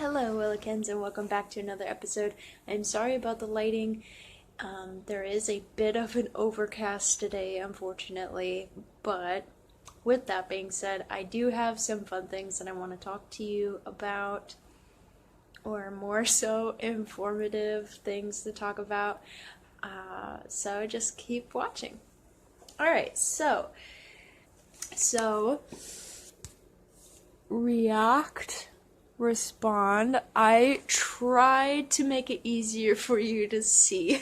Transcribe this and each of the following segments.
Hello, Willowkins, and welcome back to another episode. I'm sorry about the lighting. There is a bit of an overcast today, unfortunately, but with that being said, I do have some fun things that I want to talk to you about, or more so, informative things to talk about. So just keep watching. Alright, so react, respond. I tried to make it easier for you to see.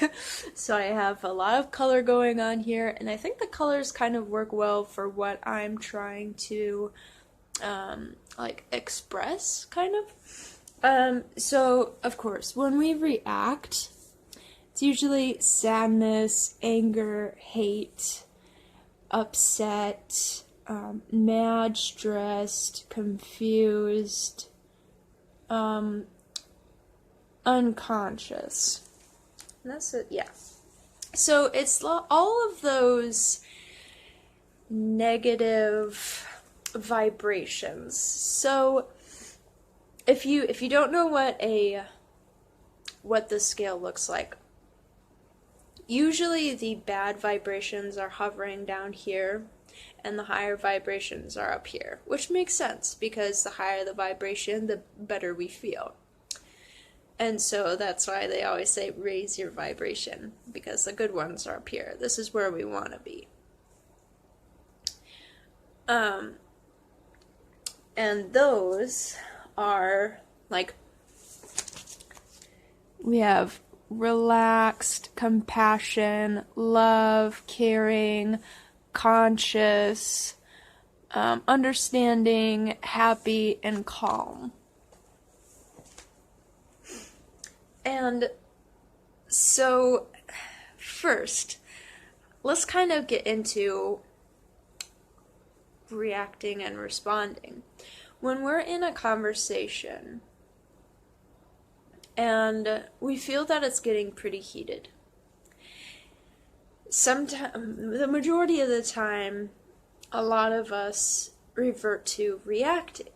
So I have a lot of color going on here, and I think the colors kind of work well for what I'm trying to express, kind of. So of course, when we react, it's usually sadness, anger, hate, upset, mad, stressed, confused, unconscious. And that's it, yeah. So it's all of those negative vibrations. So if you don't know what the scale looks like, usually the bad vibrations are hovering down here and the higher vibrations are up here, which makes sense because the higher the vibration, the better we feel. And so that's why they always say raise your vibration, because the good ones are up here. This is where we want to be. And those are like, we have relaxed, compassion, love, caring, conscious, understanding, happy, and calm. And so, first, let's kind of get into reacting and responding. When we're in a conversation and we feel that it's getting pretty heated, the majority of the time, a lot of us revert to reacting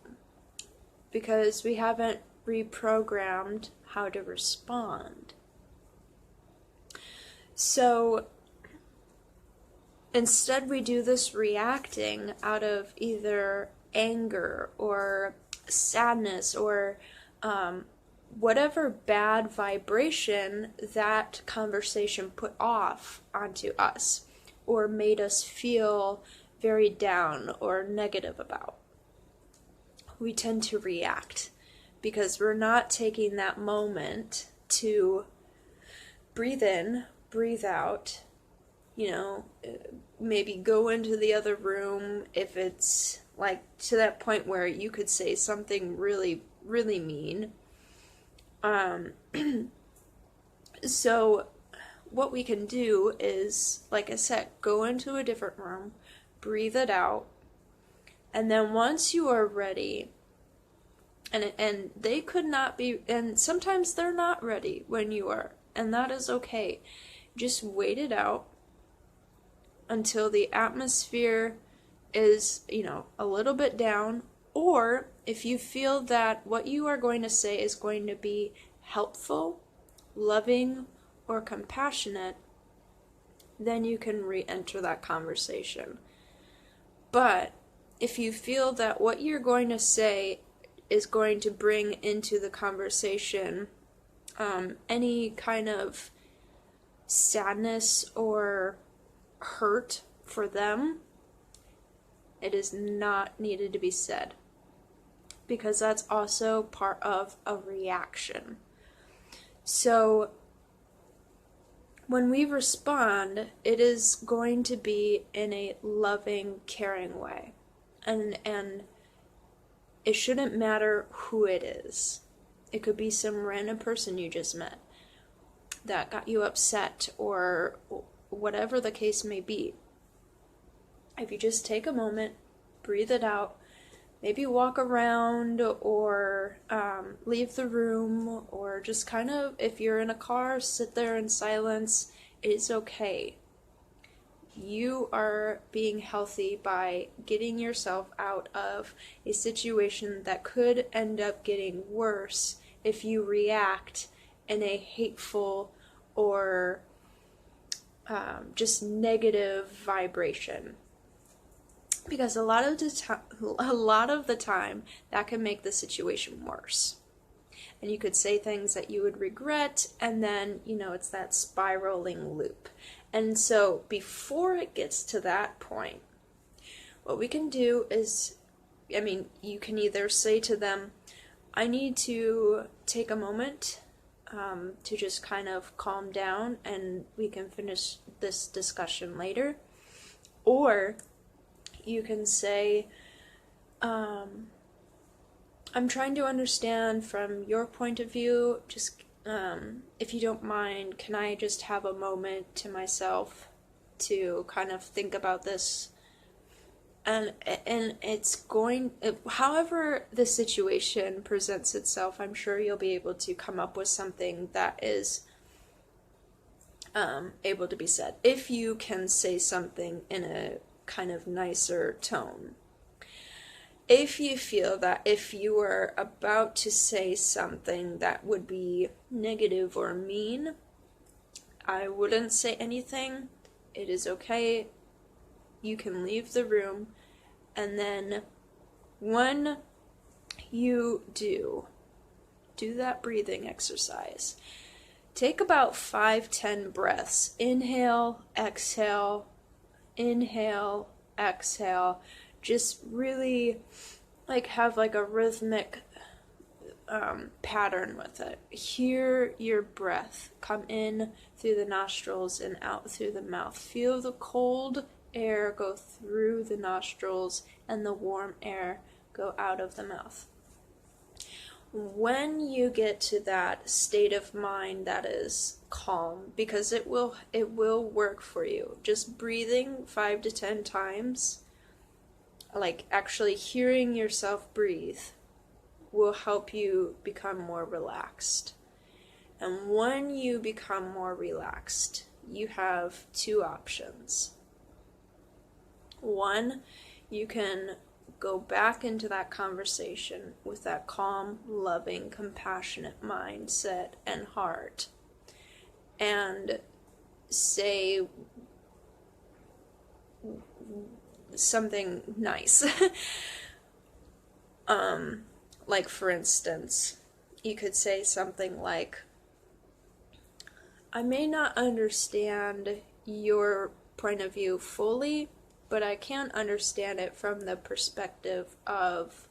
because we haven't reprogrammed how to respond. So instead we do this reacting out of either anger or sadness or whatever bad vibration that conversation put off onto us or made us feel very down or negative about. We tend to react because we're not taking that moment to breathe in, breathe out, maybe go into the other room if it's like to that point where you could say something really, really mean. So what we can do is, like I said, go into a different room, breathe it out, and then once you are ready, and they could not be, and sometimes they're not ready when you are, and that is okay. Just wait it out until the atmosphere is, a little bit down, or if you feel that what you are going to say is going to be helpful, loving, or compassionate, then you can re-enter that conversation. But if you feel that what you're going to say is going to bring into the conversation any kind of sadness or hurt for them, it is not needed to be said, because that's also part of a reaction. So when we respond, it is going to be in a loving, caring way. And it shouldn't matter who it is. It could be some random person you just met that got you upset, or whatever the case may be. If you just take a moment, breathe it out, maybe walk around or leave the room, or just kind of, if you're in a car, sit there in silence. It's okay. you are being healthy by getting yourself out of a situation that could end up getting worse if you react in a hateful or just negative vibration. Because a lot of the time that can make the situation worse. And you could say things that you would regret, and then, it's that spiraling loop. And so before it gets to that point, what we can do is, you can either say to them, I need to take a moment to just kind of calm down, and we can finish this discussion later. Or you can say, I'm trying to understand from your point of view, just if you don't mind, can I just have a moment to myself to kind of think about this? And it's however the situation presents itself, I'm sure you'll be able to come up with something that is able to be said. If you can say something in a kind of nicer tone. If you feel that if you were about to say something that would be negative or mean, I wouldn't say anything. It is okay. You can leave the room. And then when you do that breathing exercise, take about 5-10 breaths. Inhale, exhale, just really have a rhythmic pattern with it. Hear your breath come in through the nostrils and out through the mouth. Feel the cold air go through the nostrils and the warm air go out of the mouth. When you get to that state of mind that is calm, because it will work for you, just breathing 5 to 10 times, actually hearing yourself breathe, will help you become more relaxed. And when you become more relaxed, you have 2 options. One, you can go back into that conversation with that calm, loving, compassionate mindset and heart, and say something nice. For instance, you could say something like, I may not understand your point of view fully, but I can understand it from the perspective of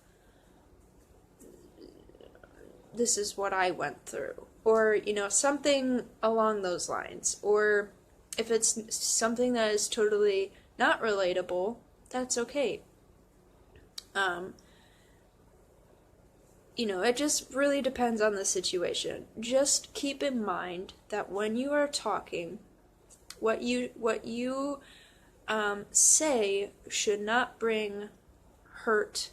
this is what I went through. Or, something along those lines. Or if it's something that is totally not relatable, that's okay. It just really depends on the situation. Just keep in mind that when you are talking, what you say should not bring hurt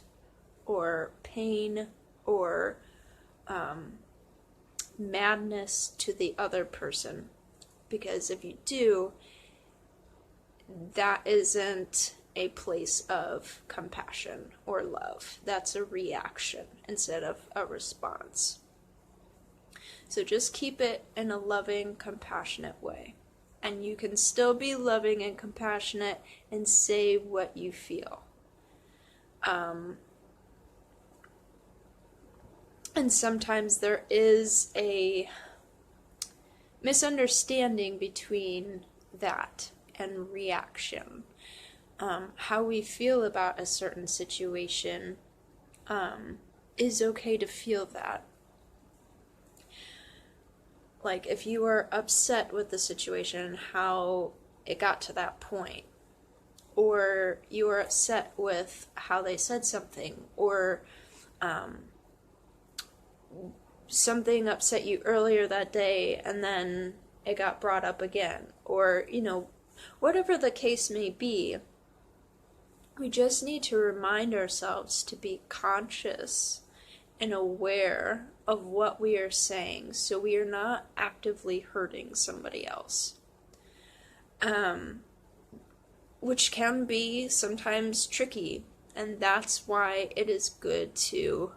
or pain or madness to the other person. Because if you do, that isn't a place of compassion or love. That's a reaction instead of a response. So just keep it in a loving, compassionate way. And you can still be loving and compassionate and say what you feel. And sometimes there is a misunderstanding between that and reaction. How we feel about a certain situation is okay to feel that. If you are upset with the situation, how it got to that point, or you are upset with how they said something, or something upset you earlier that day and then it got brought up again, or, whatever the case may be, we just need to remind ourselves to be conscious and aware of what we are saying so we are not actively hurting somebody else. which can be sometimes tricky, and that's why it is good to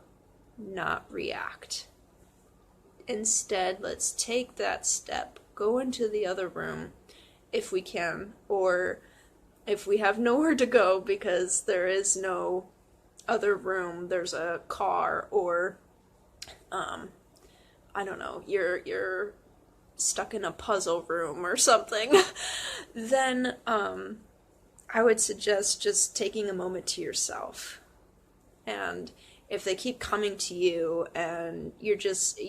not react. Instead, let's take that step, go into the other room if we can, or if we have nowhere to go because there is no other room, there's a car, or I don't know, you're stuck in a puzzle room or something, then I would suggest just taking a moment to yourself. And if they keep coming to you and you're just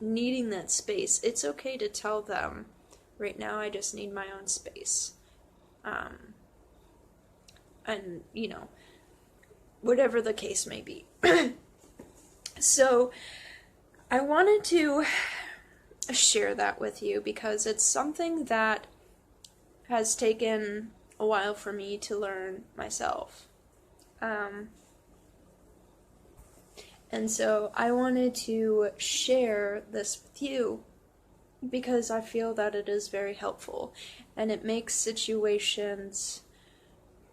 needing that space, it's okay to tell them, right now I just need my own space. And, you know, whatever the case may be. So I wanted to share that with you because it's something that has taken a while for me to learn myself. And so I wanted to share this with you because I feel that it is very helpful and it makes situations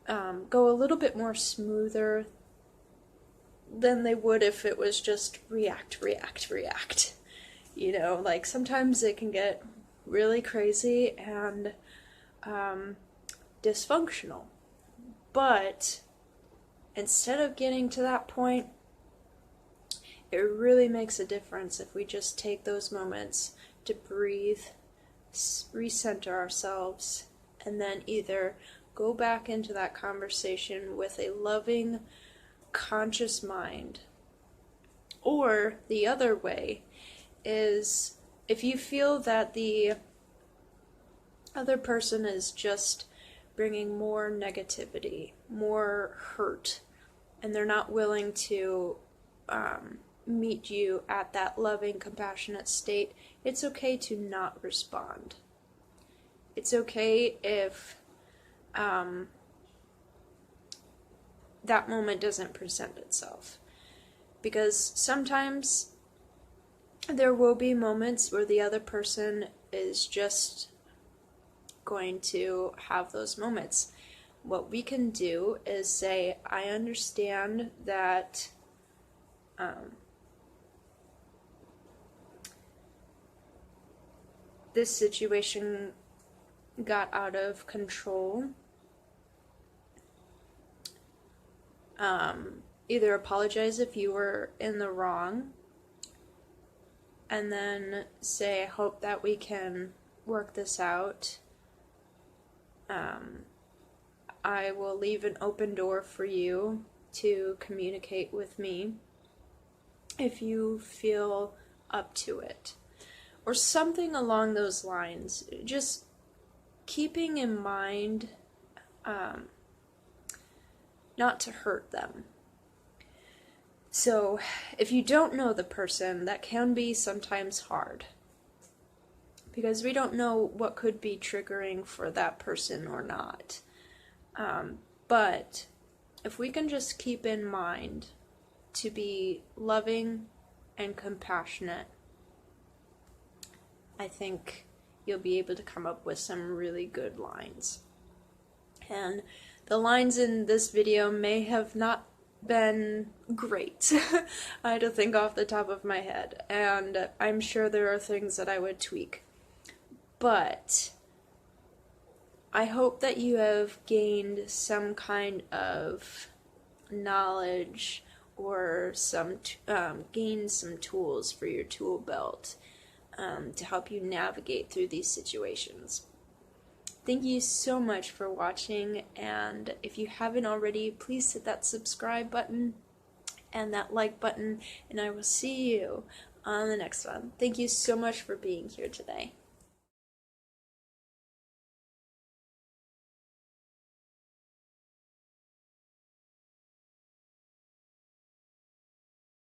go a little bit more smoother than they would if it was just react. You know, like sometimes it can get really crazy and dysfunctional. But instead of getting to that point, it really makes a difference if we just take those moments to breathe, recenter ourselves, and then either go back into that conversation with a loving, conscious mind. Or the other way is if you feel that the other person is just bringing more negativity, more hurt, and they're not willing to meet you at that loving, compassionate state, it's okay to not respond. It's okay if that moment doesn't present itself. Because sometimes there will be moments where the other person is just going to have those moments. What we can do is say, I understand that this situation got out of control. Either apologize if you were in the wrong, and then say, I hope that we can work this out. I will leave an open door for you to communicate with me if you feel up to it. Or something along those lines. Just keeping in mind not to hurt them. So, if you don't know the person, that can be sometimes hard. Because we don't know what could be triggering for that person or not. But if we can just keep in mind to be loving and compassionate, I think you'll be able to come up with some really good lines. And the lines in this video may have not been great. I had to think off the top of my head, and I'm sure there are things that I would tweak. But I hope that you have gained some kind of knowledge or gained some tools for your tool belt to help you navigate through these situations. Thank you so much for watching, and if you haven't already, please hit that subscribe button and that like button, and I will see you on the next one. Thank you so much for being here today.